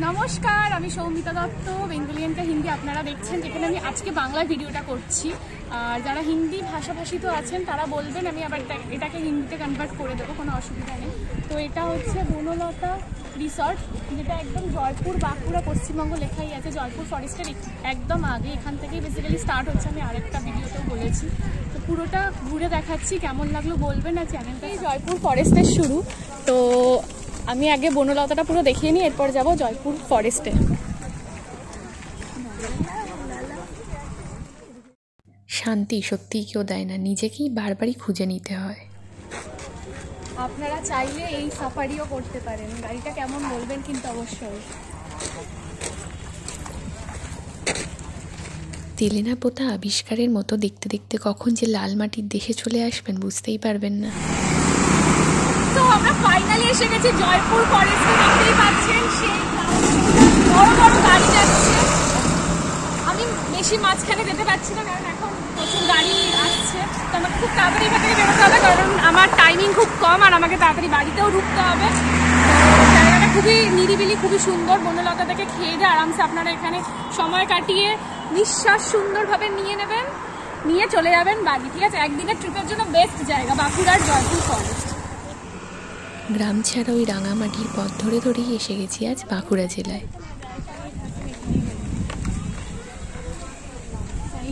নমস্কার, আমি সৌমিতা দত্ত, বেঙ্গলিয়ান কা হিন্দি আপনারা দেখছেন, যেখানে আমি আজকে বাংলা ভিডিওটা করছি। আর যারা হিন্দি ভাষাভাষী তো আছেন তারা বলবেন, আমি আবার এটাকে হিন্দিতে কনভার্ট করে দেবো, কোনো অসুবিধা নেই। তো এটা হচ্ছে বনলতা রিসর্ট, যেটা একদম জয়পুর বাঁকুড়া পশ্চিমবঙ্গ লেখাই আছে, জয়পুর ফরেস্টের একদম আগে। এখান থেকেই বেসিক্যালি স্টার্ট হচ্ছে, আমি আরেকটা ভিডিওতেও বলেছি। তো পুরোটা ঘুরে দেখাচ্ছি, কেমন লাগলো বলবেন। আর চ্যানেলটাই জয়পুর ফরেস্টের শুরু। তো আমি আগে বনলতাটা পুরো দেখিয়ে নিই, এরপর যাব জয়পুর ফরেস্টে। শান্তি সত্যিই কেউ দেয় না, নিজেকেই বারবারই খুঁজে নিতে হয়। আপনারা চাইলে এই সাফারিও করতে পারেন। গাড়িটা কেমন বলবেন কিন্তু অবশ্যই। তেলেনা পোতা আবিষ্কারের মতো দেখতে দেখতে কখন যে লাল মাটির দেশে চলে আসবেন বুঝতেই পারবেন না। তো আমরা ফাইনালি এসে গেছি জয়পুর ফরেস্টে। দেখতেই পাচ্ছেন সেই বড় বড় গাড়ি যাচ্ছে। আমি বেশি মাঝখানে যেতে পারছি না, কারণ এখন প্রচুর গাড়ি আসছে। তো আমাকে খুব তাড়াতাড়ি এখান থেকে বেরোতে হবে, কারণ আমার টাইমিং খুব কম আর আমাকে তাড়াতাড়ি বাড়িতেও ঢুকতে হবে। জায়গাটা খুবই নিরিবিলি, খুবই সুন্দর। বনলতা থেকে খেয়ে দিয়ে আরামসে আপনারা এখানে সময় কাটিয়ে নিঃশ্বাস সুন্দরভাবে নিয়ে নেবেন, নিয়ে চলে যাবেন বাড়ি। ঠিক আছে, একদিনের ট্রিপের জন্য বেস্ট জায়গা বাঁকুড়ার জয়পুর ফরেস্ট। গ্রাম ছাড়া ওই রাঙামাটির পথ ধরে ধরেই এসে গেছি আজ বাঁকুড়া জেলায়।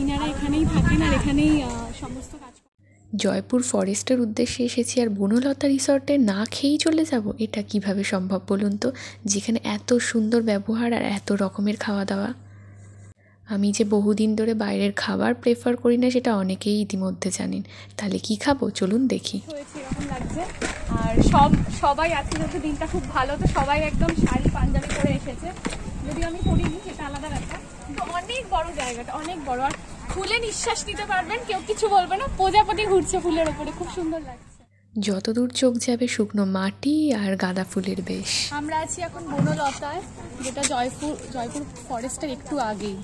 ইনারা এখানেই থাকেন আর এখানেই সমস্ত কাজ। জয়পুর ফরেস্টের উদ্দেশ্যে এসেছি আর বনলতা রিসর্টে না খেয়েই চলে যাব, এটা কিভাবে সম্ভব বলুন তো, যেখানে এত সুন্দর ব্যবহার আর এত রকমের খাওয়া দাওয়া। আমি যে বহুদিন ধরে বাইরের খাবার প্রেফার করি না সেটা অনেকেই ইতিমধ্যে জানেন। তাহলে কি খাবো চলুন দেখি। এরকম লাগছে। আর সবাই আজকে হচ্ছে দিনটা খুব ভালো, তো সবাই একদম শাড়ি পাঞ্জাবি করে এসেছে। যদি আমি পড়িনি সেটা আলাদা ব্যাপার, কিন্তু অনেক বড় জায়গাটা, অনেক বড়। আর ফুলে নিঃশ্বাস নিতে পারবেন, কেউ কিছু বলবে না। প্রজাপতি ঘুরছে ফুলের ওপরে, খুব সুন্দর লাগছে। যতদূর চোখ যাবে শুকনো মাটি আর গাঁদা ফুলের বেশ। আমরা আছি এখন বনলতায়, যেটা জয়পুর ফরেস্টের একটু আগেই।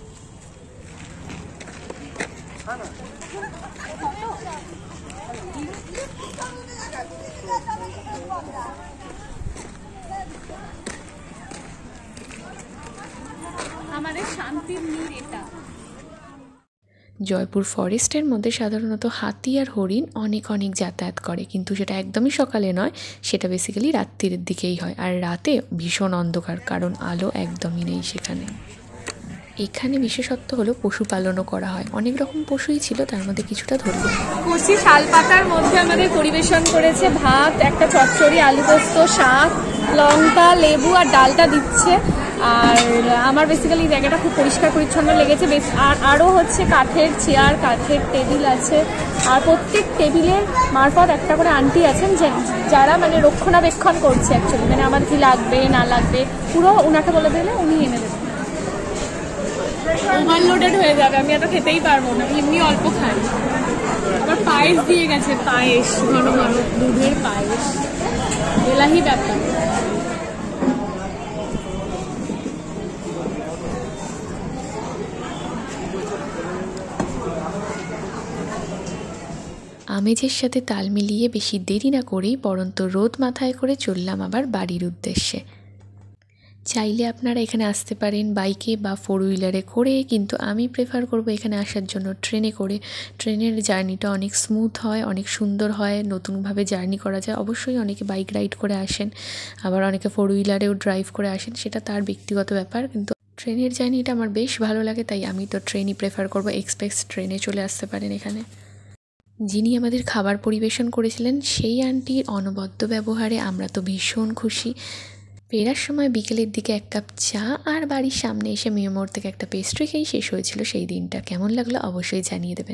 আমাদের শান্তির নীর এটা। জয়পুর ফরেস্টের মধ্যে সাধারণত হাতি আর হরিণ অনেক যাতায়াত করে, কিন্তু সেটা একদমই সকালে নয়, সেটা বেসিক্যালি রাত্রির দিকেই হয়। আর রাতে ভীষণ অন্ধকার, কারণ আলো একদমই নেই সেখানে। এখানে বিশেষত্ব হলো পশুপালনও করা হয়, অনেক রকম পশুই ছিল, তার মধ্যে কিছুটা ধরলাম। কচি শালপাতার মধ্যে আমাদের পরিবেশন করেছে ভাত, একটা চচ্চড়ি, আলু পোস্ত, শাক, লঙ্কা, লেবু আর ডালটা দিচ্ছে। আর আমার বেসিক্যালি জায়গাটা খুব পরিষ্কার পরিচ্ছন্ন লেগেছে বেশ। আর আরও হচ্ছে কাঠের চেয়ার, কাঠের টেবিল আছে। আর প্রত্যেক টেবিলের মারফত একটা করে আন্টি আছেন, যারা মানে রক্ষণাবেক্ষণ করছে অ্যাকচুয়ালি, মানে আমার কি লাগবে না লাগবে পুরো ওনাকে বলে দিলে উনি এনে দেবেন। ওভারলোডেড হয়ে যাবে, আমি এত খেতেই পারবো না, এমনি অল্প খাই। আবার পায়েস দিয়ে গেছে, পায়েস, ঘন ঘন দুধের পায়েস, এলাহি ব্যাপার। আমেজের সাথে তাল মিলিয়ে বেশি দেরি না করেই পরন্ত রোদ মাথায় করে চললাম আবার বাড়ির উদ্দেশ্যে। চাইলে আপনারা এখানে আসতে পারেন বাইকে বা 4 হুইলারে করে, কিন্তু আমি প্রেফার করব এখানে আসার জন্য ট্রেনে করে। ট্রেনের জার্নিটা অনেক স্মুথ হয়, অনেক সুন্দর হয়, নতুনভাবে জার্নি করা যায়। অবশ্যই অনেকে বাইক রাইড করে আসেন, আবার অনেকে 4 হুইলারেও ড্রাইভ করে আসেন, সেটা তার ব্যক্তিগত ব্যাপার, কিন্তু ট্রেনের জার্নিটা আমার বেশ ভালো লাগে, তাই আমি তো ট্রেনই প্রেফার করব। এক্সপ্রেস ট্রেনে চলে আসতে পারেন এখানে। যিনি আমাদের খাবার পরিবেশন করেছিলেন সেই আন্টির অনবদ্য ব্যবহারে আমরা তো ভীষণ খুশি। ফেরার সময় বিকেলের দিকে 1 কাপ চা আর বাড়ির সামনে এসে মিয়ামোড় থেকে একটা পেস্ট্রি খেয়েই শেষ হয়েছিল সেই দিনটা। কেমন লাগলো অবশ্যই জানিয়ে দেবেন।